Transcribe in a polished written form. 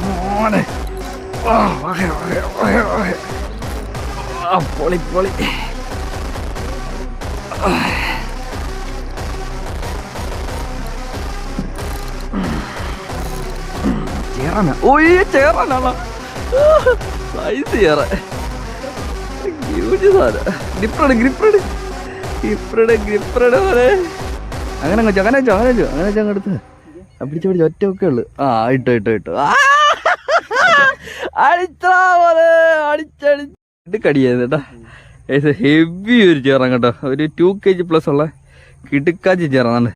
മോനെ പൊളി പൊളി. ചേറാനാ? ഓയ് ചേറാനാണോ? സൈസ് ചേറ. ഗ്രിപ്പറട് ഗ്രിപ്പറട് ഗ്രിപ്പറട് ഗ്രിപ്പറട് പോലെ. അങ്ങനെ വെച്ചോ അങ്ങനെ വെച്ചോ അങ്ങനെ വെച്ചോ അങ്ങനെ വെച്ചോ അങ്ങെടുത്ത് പിടിച്ച് പിടിച്ച് ഒറ്റ ഒക്കെ ഉള്ളു. ആ ഇട്ടോ ഇട്ടോ ഇട്ടോ. അടിച്ചാ പോലെ അടിച്ചടിച്ച് കടിയായത് കേട്ടാ. ഹെവി ഒരു ചേറാൻ കേട്ടോ. ഒരു 2 kg പ്ലസ് ഉള്ള കിടുക്കാച്ചി ചേറാണ്.